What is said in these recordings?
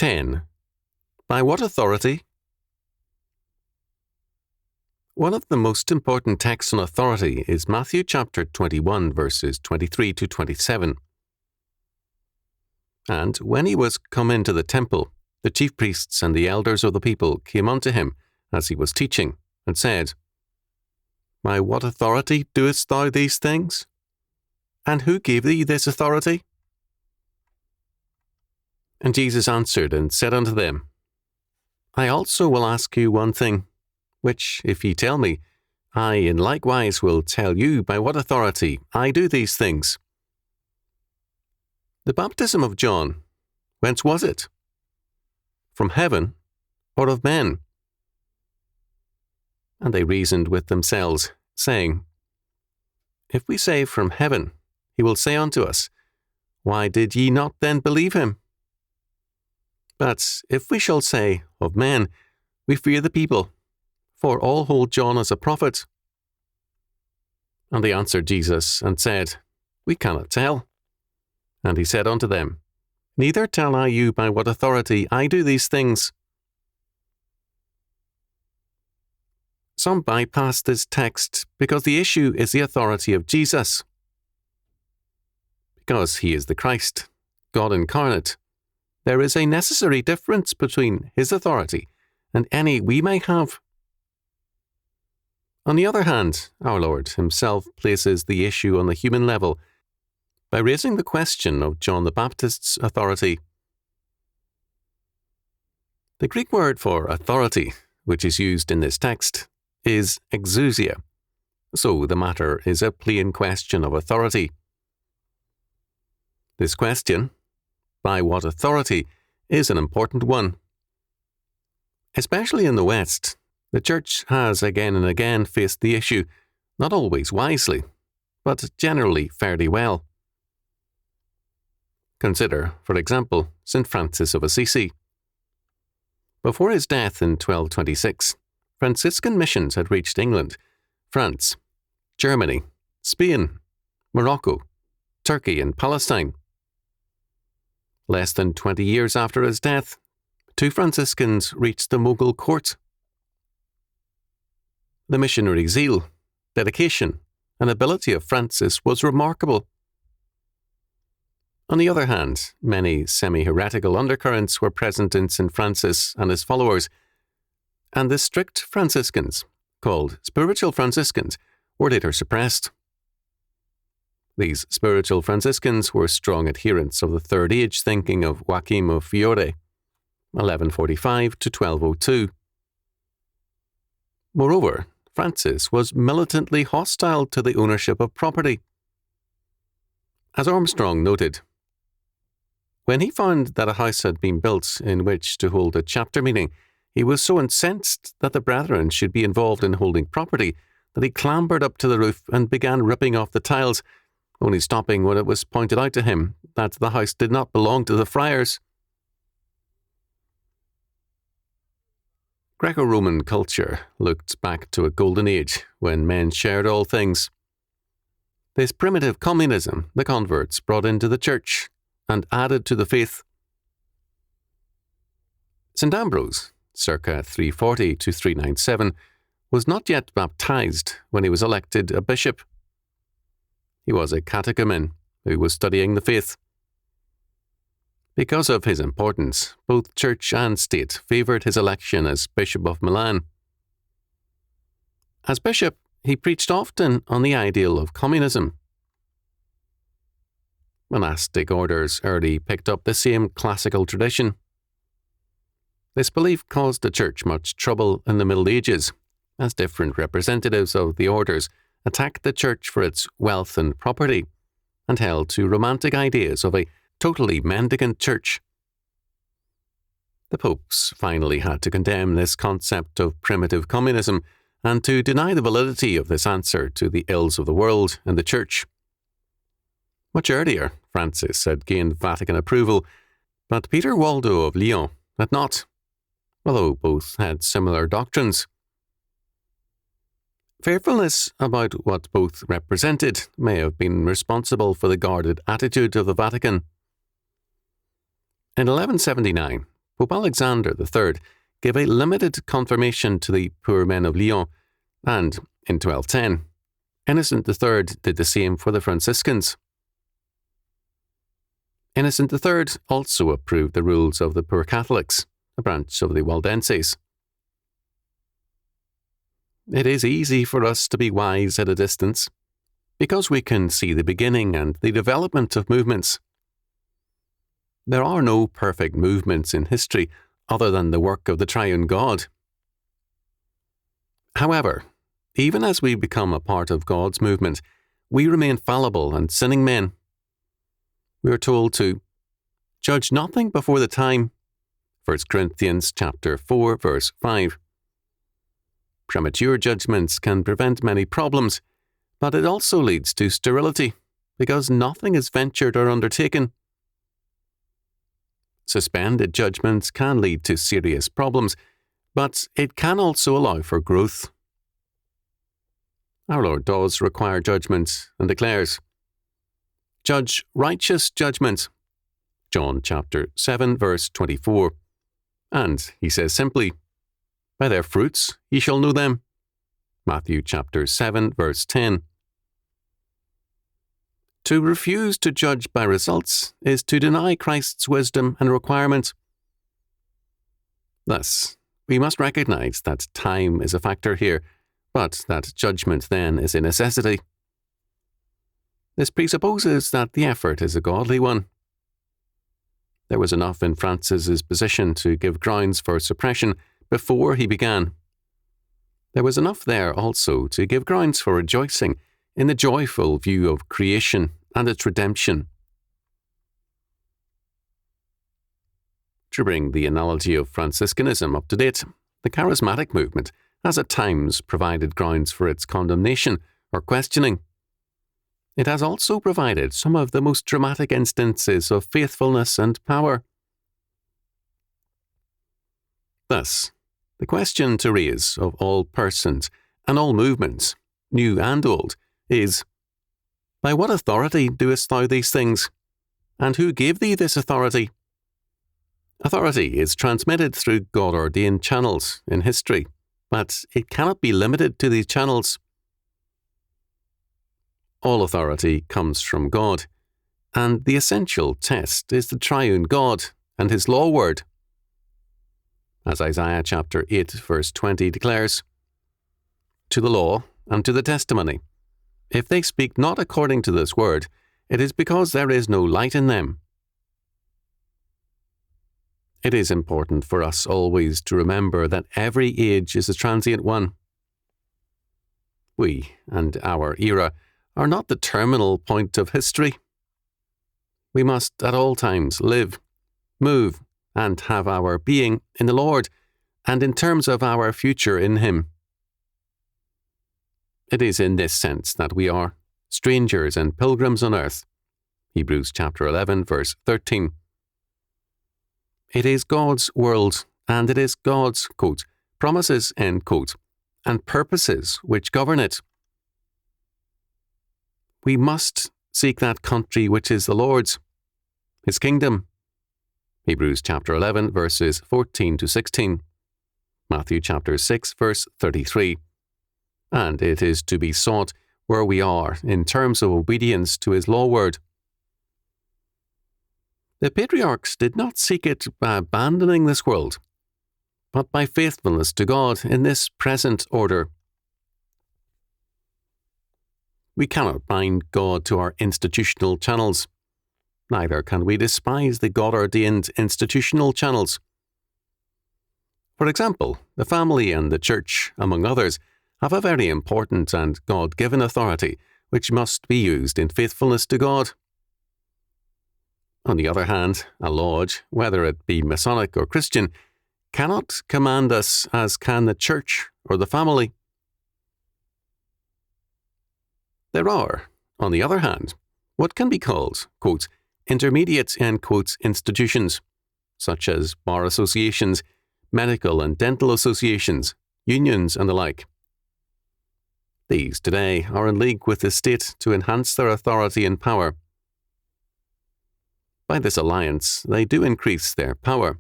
10. By what authority? One of the most important texts on authority is Matthew chapter 21, verses 23 to 27. And when he was come into the temple, the chief priests and the elders of the people came unto him as he was teaching, and said, By what authority doest thou these things? And who gave thee this authority? And Jesus answered and said unto them, I also will ask you one thing, which, if ye tell me, I in likewise will tell you by what authority I do these things. The baptism of John, whence was it? From heaven, or of men? And they reasoned with themselves, saying, If we say from heaven, he will say unto us, Why did ye not then believe him? But if we shall say, of men, we fear the people, for all hold John as a prophet. And they answered Jesus, and said, We cannot tell. And he said unto them, Neither tell I you by what authority I do these things. Some bypass this text because the issue is the authority of Jesus. Because he is the Christ, God incarnate, there is a necessary difference between his authority and any we may have. On the other hand, our Lord himself places the issue on the human level by raising the question of John the Baptist's authority. The Greek word for authority, which is used in this text, is exousia, so the matter is a plain question of authority. This question, by what authority, is an important one. Especially in the West, the Church has again and again faced the issue, not always wisely, but generally fairly well. Consider, for example, St. Francis of Assisi. Before his death in 1226, Franciscan missions had reached England, France, Germany, Spain, Morocco, Turkey, and Palestine. Less than 20 years after his death, 2 Franciscans reached the Mughal court. The missionary zeal, dedication, and ability of Francis was remarkable. On the other hand, many semi-heretical undercurrents were present in St. Francis and his followers, and the strict Franciscans, called spiritual Franciscans, were later suppressed. These spiritual Franciscans were strong adherents of the Third Age thinking of Joachim of Fiore, 1145 to 1202. Moreover, Francis was militantly hostile to the ownership of property. As Armstrong noted, when he found that a house had been built in which to hold a chapter meeting, he was so incensed that the brethren should be involved in holding property that he clambered up to the roof and began ripping off the tiles, only stopping when it was pointed out to him that the house did not belong to the friars. Greco-Roman culture looked back to a golden age when men shared all things. This primitive communism the converts brought into the church and added to the faith. St. Ambrose, circa 340 to 397, was not yet baptized when he was elected a bishop. He was a catechumen who was studying the faith. Because of his importance, both church and state favoured his election as Bishop of Milan. As bishop, he preached often on the ideal of communism. Monastic orders early picked up the same classical tradition. This belief caused the church much trouble in the Middle Ages, as different representatives of the orders attacked the church for its wealth and property, and held to romantic ideas of a totally mendicant church. The popes finally had to condemn this concept of primitive communism and to deny the validity of this answer to the ills of the world and the church. Much earlier, Francis had gained Vatican approval, but Peter Waldo of Lyon had not, although both had similar doctrines. Fearfulness about what both represented may have been responsible for the guarded attitude of the Vatican. In 1179, Pope Alexander III gave a limited confirmation to the poor men of Lyon, and in 1210, Innocent III did the same for the Franciscans. Innocent III also approved the rules of the Poor Catholics, a branch of the Waldenses. It is easy for us to be wise at a distance, because we can see the beginning and the development of movements. There are no perfect movements in history other than the work of the triune God. However, even as we become a part of God's movement, we remain fallible and sinning men. We are told to judge nothing before the time, 1 Corinthians chapter 4, verse 5. Premature judgments can prevent many problems, but it also leads to sterility, because nothing is ventured or undertaken. Suspended judgments can lead to serious problems, but it can also allow for growth. Our Lord does require judgment and declares, "Judge righteous judgment," John chapter 7, verse 24. And he says simply, "By their fruits ye shall know them," Matthew chapter 7, verse 10. To refuse to judge by results is to deny Christ's wisdom and requirement. Thus, we must recognize that time is a factor here, but that judgment then is a necessity. This presupposes that the effort is a godly one. There was enough in Francis's position to give grounds for suppression before he began. There was enough there also to give grounds for rejoicing in the joyful view of creation and its redemption. To bring the analogy of Franciscanism up to date, the charismatic movement has at times provided grounds for its condemnation or questioning. It has also provided some of the most dramatic instances of faithfulness and power. Thus, the question to raise of all persons and all movements, new and old, is, by what authority doest thou these things? And who gave thee this authority? Authority is transmitted through God-ordained channels in history, but it cannot be limited to these channels. All authority comes from God, and the essential test is the triune God and his law word. As Isaiah chapter 8, verse 20 declares, "To the law and to the testimony, if they speak not according to this word, it is because there is no light in them." It is important for us always to remember that every age is a transient one. We and our era are not the terminal point of history. We must at all times live, move, and have our being in the Lord, and in terms of our future in Him. It is in this sense that we are strangers and pilgrims on earth. Hebrews chapter 11, verse 13. It is God's world, and it is God's, quote, promises, end quote, and purposes which govern it. We must seek that country which is the Lord's, His kingdom. Hebrews chapter 11, verses 14 to 16. Matthew chapter 6, verse 33. And it is to be sought where we are in terms of obedience to His law word. The patriarchs did not seek it by abandoning this world, but by faithfulness to God in this present order. We cannot bind God to our institutional channels. Neither can we despise the God-ordained institutional channels. For example, the family and the church, among others, have a very important and God-given authority which must be used in faithfulness to God. On the other hand, a lodge, whether it be Masonic or Christian, cannot command us as can the church or the family. There are, on the other hand, what can be called, quote, intermediate, end quotes, institutions, such as bar associations, medical and dental associations, unions, and the like. These today are in league with the state to enhance their authority and power. By this alliance, they do increase their power,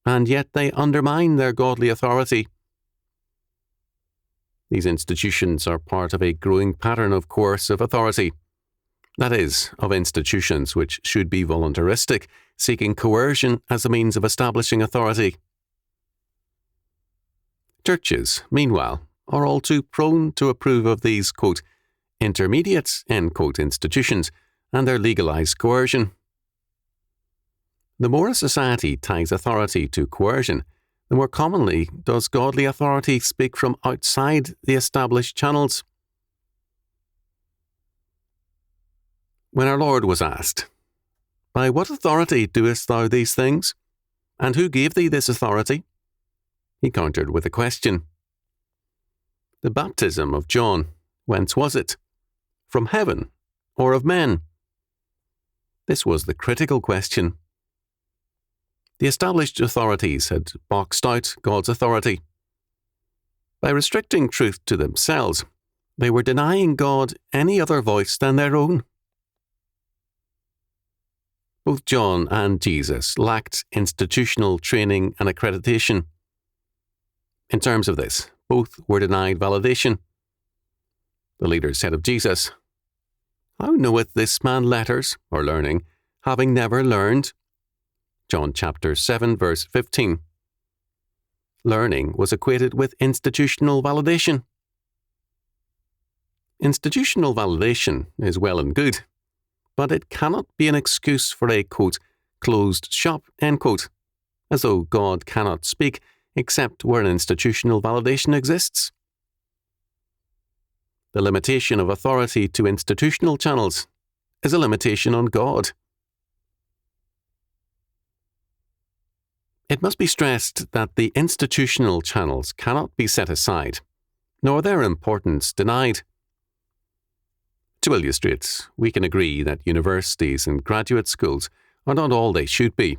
and yet they undermine their godly authority. These institutions are part of a growing pattern of coercive authority. That is, of institutions which should be voluntaristic, seeking coercion as a means of establishing authority. Churches, meanwhile, are all too prone to approve of these, quote, intermediate, end quote, institutions and their legalized coercion. The more a society ties authority to coercion, the more commonly does godly authority speak from outside the established channels. When our Lord was asked, "By what authority doest thou these things? And who gave thee this authority?" he countered with a question. The baptism of John, whence was it? From heaven or of men? This was the critical question. The established authorities had boxed out God's authority. By restricting truth to themselves, they were denying God any other voice than their own. Both John and Jesus lacked institutional training and accreditation. In terms of this, both were denied validation. The leaders said of Jesus, "How knoweth this man letters, or learning, having never learned?" John chapter 7, verse 15. Learning was equated with institutional validation. Institutional validation is well and good, but it cannot be an excuse for a, quote, closed shop, end quote, as though God cannot speak except where an institutional validation exists. The limitation of authority to institutional channels is a limitation on God. It must be stressed that the institutional channels cannot be set aside, nor their importance denied. To illustrate, we can agree that universities and graduate schools are not all they should be,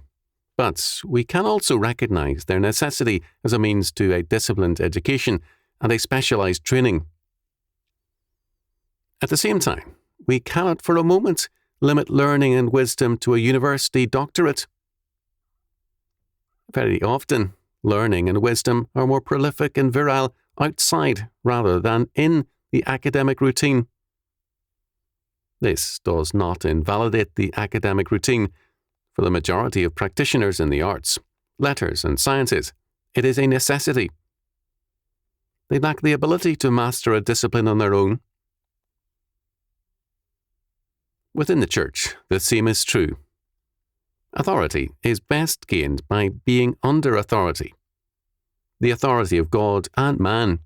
but we can also recognize their necessity as a means to a disciplined education and a specialized training. At the same time, we cannot for a moment limit learning and wisdom to a university doctorate. Very often, learning and wisdom are more prolific and virile outside rather than in the academic routine. This does not invalidate the academic routine. For the majority of practitioners in the arts, letters, and sciences, it is a necessity. They lack the ability to master a discipline on their own. Within the church, the same is true. Authority is best gained by being under authority, the authority of God and man.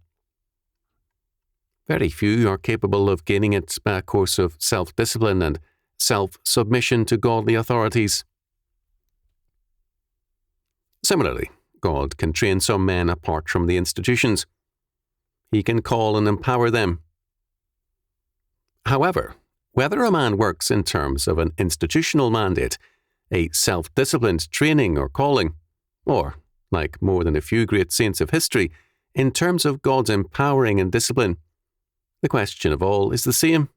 Very few are capable of gaining it by a course of self-discipline and self-submission to godly authorities. Similarly, God can train some men apart from the institutions. He can call and empower them. However, whether a man works in terms of an institutional mandate, a self-disciplined training or calling, or, like more than a few great saints of history, in terms of God's empowering and discipline, the question of all is the same.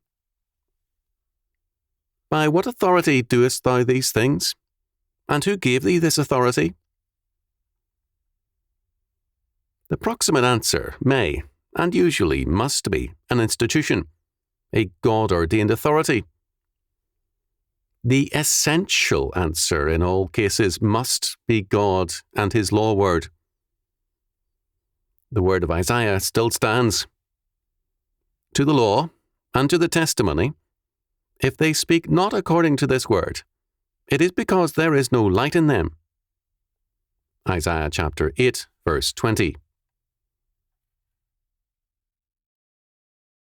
By what authority doest thou these things? And who gave thee this authority? The proximate answer may, and usually must be, an institution, a God-ordained authority. The essential answer in all cases must be God and His law word. The word of Isaiah still stands. To the law and to the testimony, if they speak not according to this word, it is because there is no light in them. Isaiah chapter 8, verse 20.